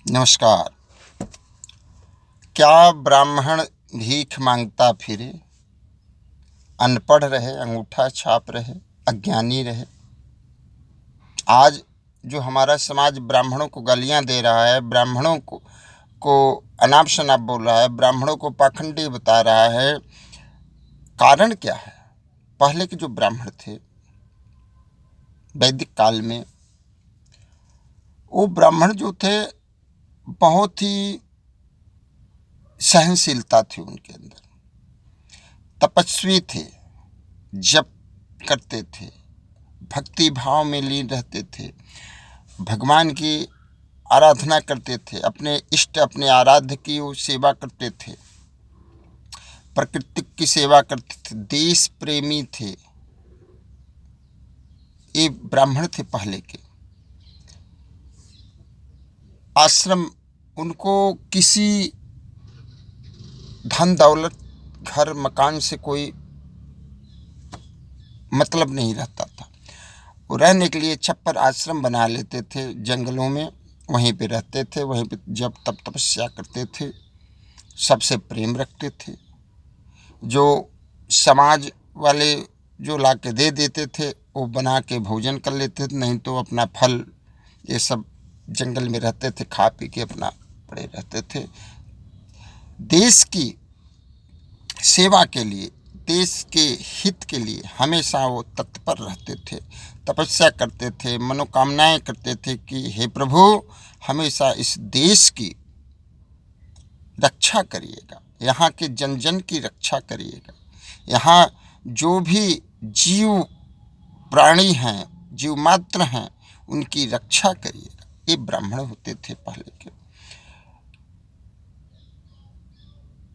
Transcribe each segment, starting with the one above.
नमस्कार। क्या ब्राह्मण भीख मांगता फिरे, अनपढ़ रहे, अंगूठा छाप रहे, अज्ञानी रहे? आज जो हमारा समाज ब्राह्मणों को गालियां दे रहा है, ब्राह्मणों को अनाप शनाप बोल रहा है, ब्राह्मणों को पाखंडी बता रहा है, कारण क्या है? पहले के जो ब्राह्मण थे वैदिक काल में, वो ब्राह्मण जो थे बहुत ही सहनशीलता थी उनके अंदर, तपस्वी थे, जप करते थे, भक्ति भाव में लीन रहते थे, भगवान की आराधना करते थे, अपने इष्ट अपने आराध्य की वो सेवा करते थे, प्रकृति की सेवा करते थे, देश प्रेमी थे। ये ब्राह्मण थे पहले के। आश्रम, उनको किसी धन दौलत घर मकान से कोई मतलब नहीं रहता था। वो रहने के लिए छप्पर आश्रम बना लेते थे जंगलों में, वहीं पे रहते थे, वहीं पे जब तब तपस्या करते थे, सबसे प्रेम रखते थे। जो समाज वाले जो ला के दे देते थे वो बना के भोजन कर लेते थे, नहीं तो अपना फल ये सब जंगल में रहते थे, खा पी के अपना पड़े रहते थे। देश की सेवा के लिए, देश के हित के लिए हमेशा वो तत्पर रहते थे, तपस्या करते थे, मनोकामनाएं करते थे कि हे प्रभु हमेशा इस देश की रक्षा करिएगा, यहाँ के जन जन की रक्षा करिएगा, यहाँ जो भी जीव प्राणी हैं, जीव मात्र हैं, उनकी रक्षा करिएगा। ये ब्राह्मण होते थे पहले के।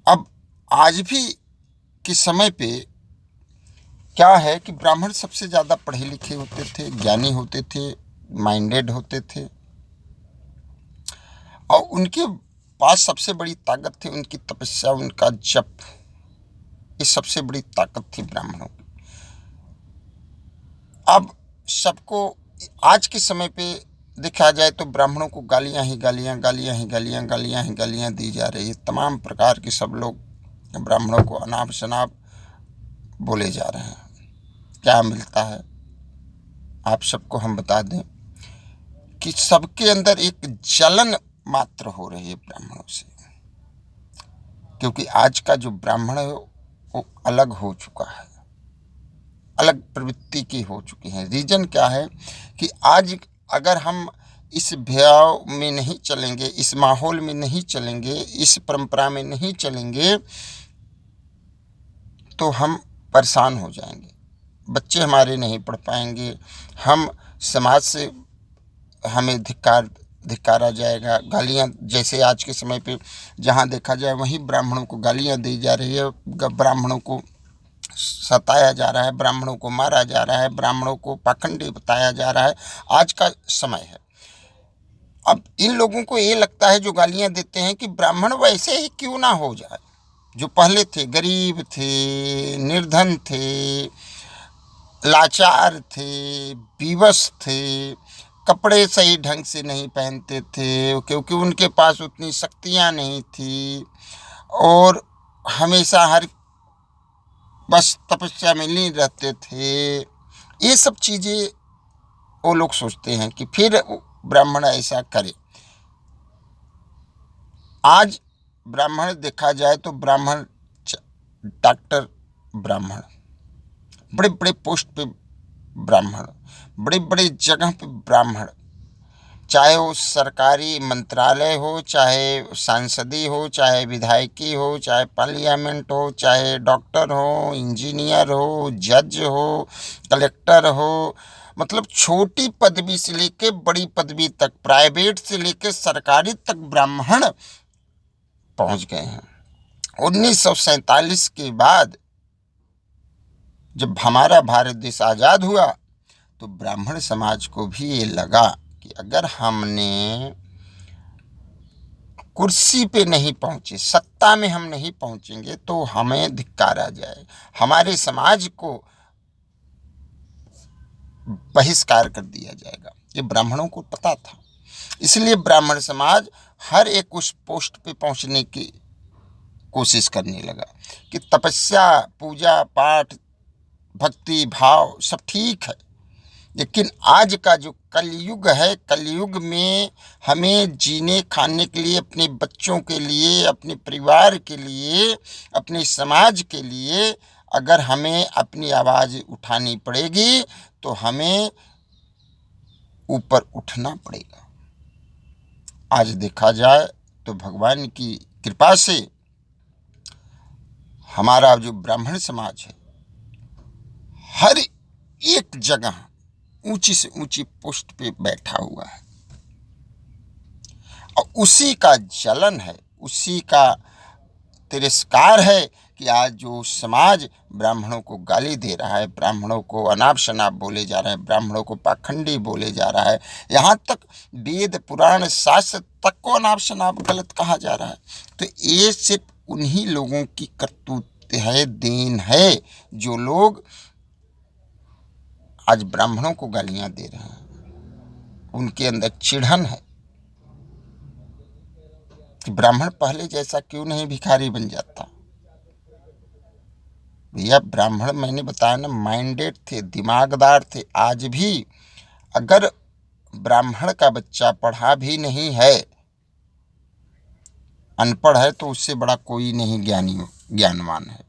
अब आज भी के समय पे क्या है कि ब्राह्मण सबसे ज़्यादा पढ़े लिखे होते थे, ज्ञानी होते थे, माइंडेड होते थे, और उनके पास सबसे बड़ी ताकत थी उनकी तपस्या, उनका जप। ये सबसे बड़ी ताकत थी ब्राह्मणों की। अब सबको आज के समय पे देखा जाए तो ब्राह्मणों को गालियां ही गालियां, गालियां ही गालियां, गालियां ही गालियां दी जा रही है। तमाम प्रकार के सब लोग ब्राह्मणों को अनाप शनाप बोले जा रहे हैं। क्या मिलता है आप सबको हम बता दें कि सबके अंदर एक जलन मात्र हो रही है ब्राह्मणों से, क्योंकि आज का जो ब्राह्मण है वो अलग हो चुका है, अलग प्रवृत्ति की हो चुकी है। रीजन क्या है कि आज अगर हम इस भाव में नहीं चलेंगे, इस माहौल में नहीं चलेंगे, इस परंपरा में नहीं चलेंगे तो हम परेशान हो जाएंगे, बच्चे हमारे नहीं पढ़ पाएंगे, हम समाज से हमें धिक्कारा जाएगा। गालियां, जैसे आज के समय पे जहां देखा जाए वहीं ब्राह्मणों को गालियां दी जा रही है, ब्राह्मणों को सताया जा रहा है, ब्राह्मणों को मारा जा रहा है, ब्राह्मणों को पाखंडी बताया जा रहा है। आज का समय है। अब इन लोगों को ये लगता है जो गालियां देते हैं कि ब्राह्मण वैसे ही क्यों ना हो जाए जो पहले थे, गरीब थे, निर्धन थे, लाचार थे, विवश थे, कपड़े सही ढंग से नहीं पहनते थे क्योंकि उनके पास उतनी शक्तियाँ नहीं थी, और हमेशा हर बस तपस्या में लीन रहते थे। ये सब चीज़ें वो लोग सोचते हैं कि फिर ब्राह्मण ऐसा करे। आज ब्राह्मण देखा जाए तो ब्राह्मण, डॉक्टर ब्राह्मण, बड़े बड़े पोस्ट पे ब्राह्मण, बड़े बड़े जगह पे ब्राह्मण, चाहे वो सरकारी मंत्रालय हो, चाहे सांसदी हो, चाहे विधायकी हो, चाहे पार्लियामेंट हो, चाहे डॉक्टर हो, इंजीनियर हो, जज हो, कलेक्टर हो, मतलब छोटी पदवी से लेके बड़ी पदवी तक, प्राइवेट से लेके सरकारी तक ब्राह्मण पहुंच गए हैं। 1947 के बाद जब हमारा भारत देश आज़ाद हुआ तो ब्राह्मण समाज को भी ये लगा कि अगर हमने कुर्सी पे नहीं पहुंचे, सत्ता में हम नहीं पहुंचेंगे तो हमें धिक्कारा जाए, हमारे समाज को बहिष्कार कर दिया जाएगा। ये ब्राह्मणों को पता था, इसलिए ब्राह्मण समाज हर एक उस पोस्ट पे पहुंचने की कोशिश करने लगा कि तपस्या, पूजा पाठ, भक्ति भाव सब ठीक है, लेकिन आज का जो कलयुग है, कलयुग में हमें जीने खाने के लिए, अपने बच्चों के लिए, अपने परिवार के लिए, अपने समाज के लिए अगर हमें अपनी आवाज़ उठानी पड़ेगी तो हमें ऊपर उठना पड़ेगा। आज देखा जाए तो भगवान की कृपा से हमारा जो ब्राह्मण समाज है हर एक जगह ऊंची से ऊंची पोस्ट पे बैठा हुआ है, और उसी का जलन है, उसी का तिरस्कार है कि आज जो समाज ब्राह्मणों को गाली दे रहा है, ब्राह्मणों को अनाप शनाप बोले जा रहे हैं, ब्राह्मणों को पाखंडी बोले जा रहा है, यहाँ तक वेद पुराण शास्त्र तक को अनाप शनाप गलत कहा जा रहा है। तो ये सिर्फ उन्हीं लोगों की करतूत है, देन है, जो लोग आज ब्राह्मणों को गालियां दे रहे हैं। उनके अंदर चिढ़न है कि ब्राह्मण पहले जैसा क्यों नहीं भिखारी बन जाता। भैया ब्राह्मण मैंने बताया ना, माइंडेड थे, दिमागदार थे। आज भी अगर ब्राह्मण का बच्चा पढ़ा भी नहीं है, अनपढ़ है, तो उससे बड़ा कोई नहीं ज्ञानी ज्ञानवान है।